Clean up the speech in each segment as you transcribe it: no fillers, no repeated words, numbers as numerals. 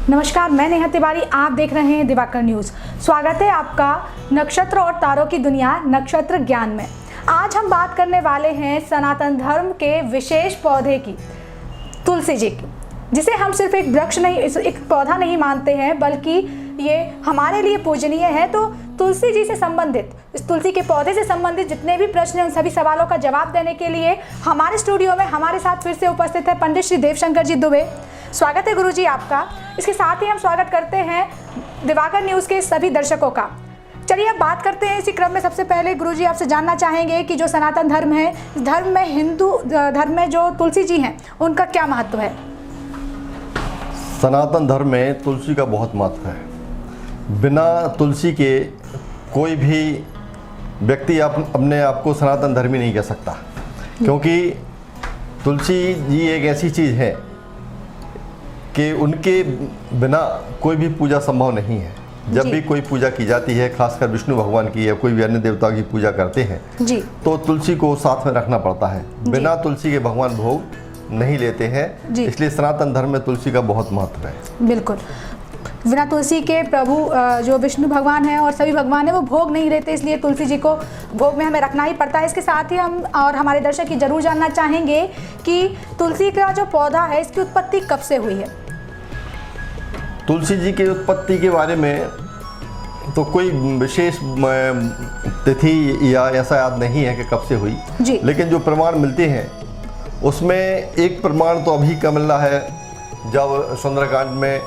नमस्कार, मैं नेहा तिवारी, आप देख रहे हैं दिवाकर न्यूज़। स्वागत है आपका नक्षत्र और तारों की दुनिया नक्षत्र ज्ञान में। आज हम बात करने वाले हैं सनातन धर्म के विशेष पौधे की, तुलसी जी की, जिसे हम सिर्फ एक वृक्ष नहीं, एक पौधा नहीं मानते हैं, बल्कि ये हमारे लिए पूजनीय है। तो तुलसी जी से संबंधित, इस तुलसी के पौधे से संबंधित जितने भी प्रश्न हैं, उन सभी सवालों का जवाब देने के लिए हमारे स्टूडियो में हमारे साथ फिर से उपस्थित है पंडित श्री देवशंकर जी दुबे। स्वागत है गुरुजी आपका। इसके साथ ही हम स्वागत करते हैं दिवाकर न्यूज़ के सभी दर्शकों का। चलिए अब बात करते हैं इसी क्रम में। सबसे पहले गुरुजी आपसे जानना चाहेंगे कि जो सनातन धर्म है, इस धर्म में, हिंदू धर्म में जो तुलसी जी हैं, उनका क्या महत्व है? सनातन धर्म में तुलसी का बहुत महत्व है। बिना तुलसी के कोई भी व्यक्ति अपने आप को सनातन धर्मी नहीं कह सकता, क्योंकि तुलसी जी एक ऐसी चीज़ है कि उनके बिना कोई भी पूजा संभव नहीं है। जब भी कोई पूजा की जाती है, खासकर विष्णु भगवान की या कोई भी अन्य देवता की पूजा करते हैं जी, तो तुलसी को साथ में रखना पड़ता है। बिना तुलसी के भगवान भोग नहीं लेते हैं, इसलिए सनातन धर्म में तुलसी का बहुत महत्व है। बिल्कुल, बिना तुलसी के प्रभु जो विष्णु भगवान हैं और सभी भगवान हैं, वो भोग नहीं लेते, इसलिए तुलसी जी को भोग में हमें रखना ही पड़ता है। इसके साथ ही हम और हमारे दर्शक ही जरूर जानना चाहेंगे कि तुलसी का जो पौधा है, इसकी उत्पत्ति कब से हुई है? तुलसी जी की उत्पत्ति के बारे में तो कोई विशेष तिथि या ऐसा याद नहीं है कि कब से हुई, लेकिन जो प्रमाण मिलते हैं उसमें एक प्रमाण तो अभी का मिल रहा है। जब सुंदरकांड में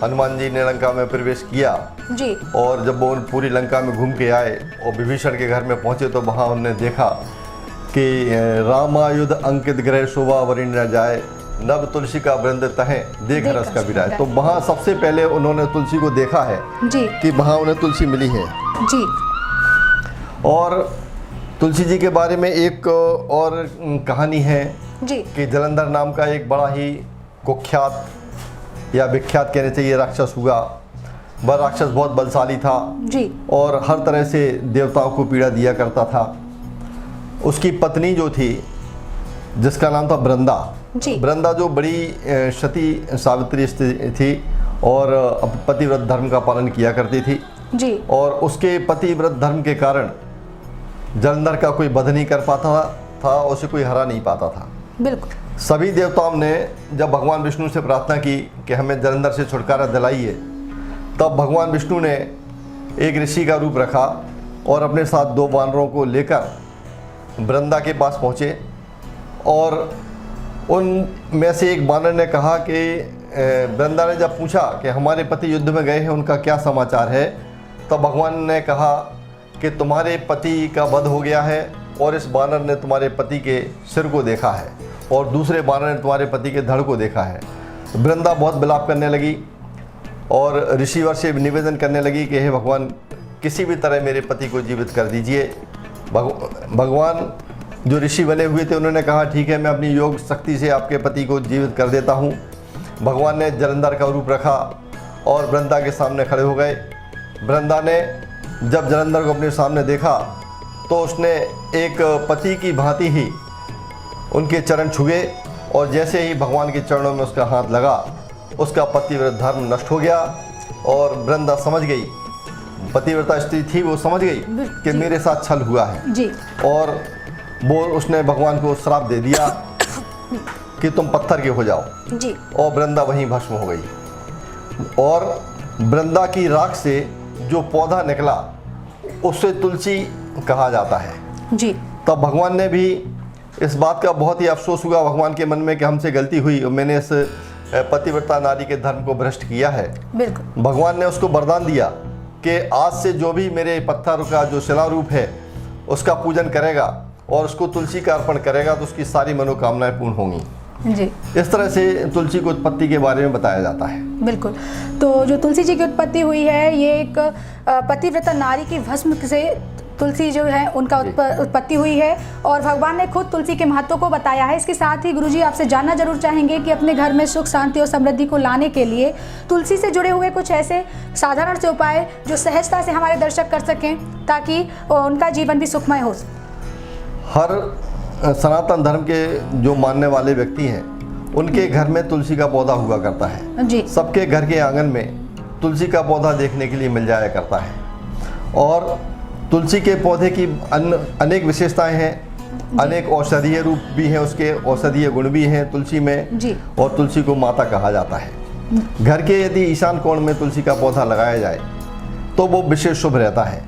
हनुमान जी ने लंका में प्रवेश किया जी, और जब वो पूरी लंका में घूम के आए और विभीषण के घर में पहुंचे, तो वहाँ उन्होंने देखा कि रामायुध अंकित ग्रह शोभा वरिण न जाए, नव तुलसी का वृंद तहे देख रस का विराय। तो वहाँ सबसे पहले उन्होंने तुलसी को देखा है जी, कि वहाँ उन्हें तुलसी मिली है जी। और तुलसी जी के बारे में एक और कहानी है जी, कि जलंधर नाम का एक बड़ा ही कुख्यात या विख्यात कहने चाहिए राक्षस हुआ। वह राक्षस बहुत बलशाली था जी, और हर तरह से देवताओं को पीड़ा दिया करता था। उसकी पत्नी जो थी, जिसका नाम था वृंदा, वृंदा जो बड़ी सती सावित्री थी और पतिव्रत धर्म का पालन किया करती थी जी, और उसके पतिव्रत धर्म के कारण जलंधर का कोई वध नहीं कर पाता था, उसे कोई हरा नहीं पाता था। बिल्कुल, सभी देवताओं ने जब भगवान विष्णु से प्रार्थना की कि हमें जलंधर से छुटकारा दिलाइए, तब भगवान विष्णु ने एक ऋषि का रूप रखा और अपने साथ 2 वानरों को लेकर वृंदा के पास पहुँचे। और उन में से एक वानर ने कहा कि वृंदा ने जब पूछा कि हमारे पति युद्ध में गए हैं, उनका क्या समाचार है, तब भगवान ने कहा कि तुम्हारे पति का वध हो गया है, और इस वानर ने तुम्हारे पति के सिर को देखा है, और दूसरे वानर ने तुम्हारे पति के धड़ को देखा है। वृंदा बहुत विलाप करने लगी और ऋषिवर से निवेदन करने लगी कि हे भगवान, किसी भी तरह मेरे पति को जीवित कर दीजिए। भगवान जो ऋषि बने हुए थे, उन्होंने कहा ठीक है, मैं अपनी योग शक्ति से आपके पति को जीवित कर देता हूँ। भगवान ने जलंधर का रूप रखा और वृंदा के सामने खड़े हो गए। वृंदा ने जब जलंधर को अपने सामने देखा, तो उसने एक पति की भांति ही उनके चरण छुए, और जैसे ही भगवान के चरणों में उसका हाथ लगा, उसका पतिव्रत धर्म नष्ट हो गया। और वृंदा समझ गई, पतिव्रता स्त्री थी, वो समझ गई कि मेरे साथ छल हुआ है जी, और वो उसने भगवान को श्राप दे दिया कि तुम पत्थर के हो जाओ जी, और वृंदा वहीं भस्म हो गई। और वृंदा की राख से जो पौधा निकला, उससे तुलसी कहा जाता है जी। तब भगवान ने भी इस बात का बहुत ही अफसोस हुआ भगवान के मन में कि हमसे गलती हुई और मैंने इस पतिव्रता नारी के धर्म को भ्रष्ट किया है। बिल्कुल, भगवान ने उसको वरदान दिया कि आज से जो भी मेरे पत्थर का जो शिला रूप है, उसका पूजन करेगा और उसको तुलसी का अर्पण करेगा, तो उसकी सारी मनोकामनाएं पूर्ण होंगी जी। इस तरह से तुलसी की उत्पत्ति के बारे में बताया जाता है। बिल्कुल, तो जो तुलसी जी की उत्पत्ति हुई है, ये एक पतिव्रता नारी की भस्म से तुलसी जो है उनका उत्पत्ति हुई है, और भगवान ने खुद तुलसी के महत्व को बताया है। इसके साथ ही गुरुजी आपसे जानना जरूर चाहेंगे कि अपने घर में सुख शांति और समृद्धि को लाने के लिए तुलसी से जुड़े हुए कुछ ऐसे साधारण से उपाय जो सहजता से हमारे दर्शक कर सकें, ताकि उनका जीवन भी सुखमय हो। हर सनातन धर्म के जो मानने वाले व्यक्ति हैं, उनके घर में तुलसी का पौधा हुआ करता है जी। सबके घर के आंगन में तुलसी का पौधा देखने के लिए मिल जाया करता है। और तुलसी के पौधे की अनेक विशेषताएं हैं, अनेक औषधीय रूप भी हैं, उसके औषधीय गुण भी हैं तुलसी में जी। और तुलसी को माता कहा जाता है। घर के यदि ईशान कोण में तुलसी का पौधा लगाया जाए तो वो विशेष शुभ रहता है।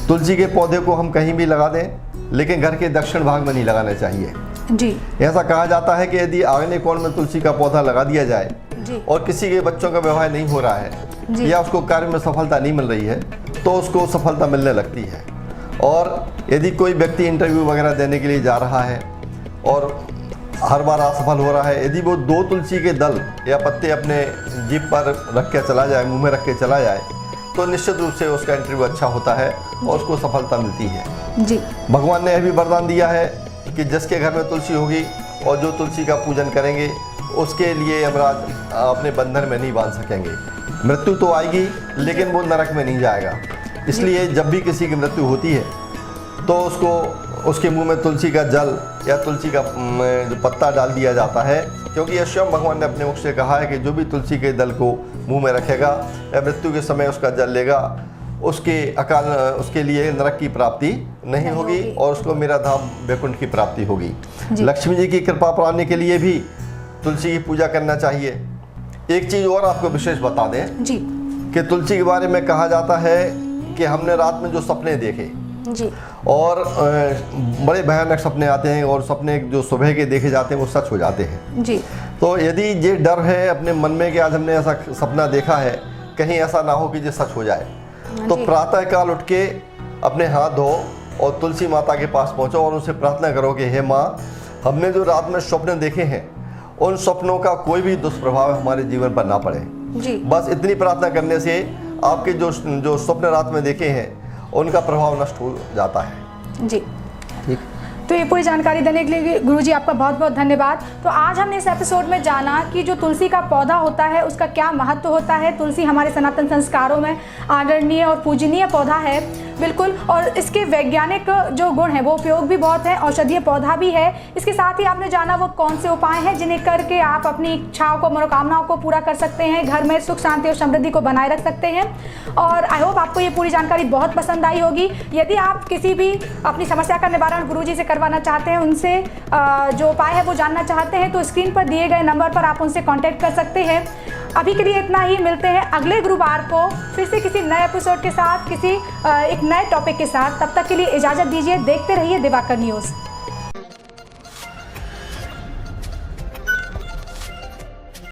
तुलसी के पौधे को हम कहीं भी लगा दें, लेकिन घर के दक्षिण भाग में नहीं लगाना चाहिए जी। ऐसा कहा जाता है कि यदि आग्नेय कोण में तुलसी का पौधा लगा दिया जाए जी। और किसी के बच्चों का विवाह नहीं हो रहा है या उसको कार्य में सफलता नहीं मिल रही है तो उसको सफलता मिलने लगती है। और यदि कोई व्यक्ति इंटरव्यू वगैरह देने के लिए जा रहा है और हर बार असफल हो रहा है, यदि वो 2 तुलसी के दल या पत्ते अपने जीभ पर रख के चला जाए, मुंह में रख के चला जाए, तो निश्चित रूप से उसका इंटरव्यू अच्छा होता है और उसको सफलता मिलती है जी। भगवान ने यह भी वरदान दिया है कि जिसके घर में तुलसी होगी और जो तुलसी का पूजन करेंगे उसके लिए यमराज अपने बंधन में नहीं बांध सकेंगे। मृत्यु तो आएगी लेकिन वो नरक में नहीं जाएगा। इसलिए जब भी किसी की मृत्यु होती है तो उसके मुंह में तुलसी का जल या तुलसी का जो पत्ता डाल दिया जाता है, क्योंकि यह स्वयं भगवान ने अपने मुख से कहा है कि जो भी तुलसी के दल को मुंह में रखेगा या मृत्यु के समय उसका जल लेगा, उसके लिए नरक की प्राप्ति नहीं होगी और उसको मेरा धाम वैकुंठ की प्राप्ति होगी। लक्ष्मी जी की कृपा पाने के लिए भी तुलसी की पूजा करना चाहिए। एक चीज़ और आपको विशेष बता दें जी कि तुलसी के बारे में कहा जाता है कि हमने रात में जो सपने देखे जी और बड़े भयानक सपने आते हैं और सपने जो सुबह के देखे जाते हैं वो सच हो जाते हैं जी। तो यदि ये डर है अपने मन में कि आज हमने ऐसा सपना देखा है, कहीं ऐसा ना हो कि ये सच हो जाए, तो प्रातः काल उठ के अपने हाथ धो और तुलसी माता के पास पहुंचो और उनसे प्रार्थना करो कि हे माँ, हमने जो रात में स्वप्न देखे हैं उन स्वप्नों का कोई भी दुष्प्रभाव हमारे जीवन पर ना पड़े जी। बस इतनी प्रार्थना करने से आपके जो स्वप्न रात में देखे हैं उनका प्रभाव नष्ट हो जाता है जी। ठीक। तो ये पूरी जानकारी देने के लिए गुरुजी आपका बहुत बहुत धन्यवाद। तो आज हमने इस एपिसोड में जाना कि जो तुलसी का पौधा होता है उसका क्या महत्व होता है। तुलसी हमारे सनातन संस्कारों में आदरणीय और पूजनीय पौधा है बिल्कुल, और इसके वैज्ञानिक जो गुण हैं वो उपयोग भी बहुत है, औषधीय पौधा भी है। इसके साथ ही आपने जाना वो कौन से उपाय हैं जिन्हें करके आप अपनी इच्छाओं को, मनोकामनाओं को पूरा कर सकते हैं, घर में सुख शांति और समृद्धि को बनाए रख सकते हैं। और आई होप आपको ये पूरी जानकारी बहुत पसंद आई होगी। यदि आप किसी भी अपनी समस्या का निवारण गुरुजी से करवाना चाहते हैं, उनसे जो उपाय है वो जानना चाहते हैं, तो स्क्रीन पर दिए गए नंबर पर आप उनसे कॉन्टैक्ट कर सकते हैं। अभी के लिए इतना ही। मिलते हैं अगले गुरुवार को फिर से किसी नए एपिसोड के साथ, किसी एक नए टॉपिक के साथ। तब तक के लिए इजाज़त दीजिए। देखते रहिए दिवाकर न्यूज़।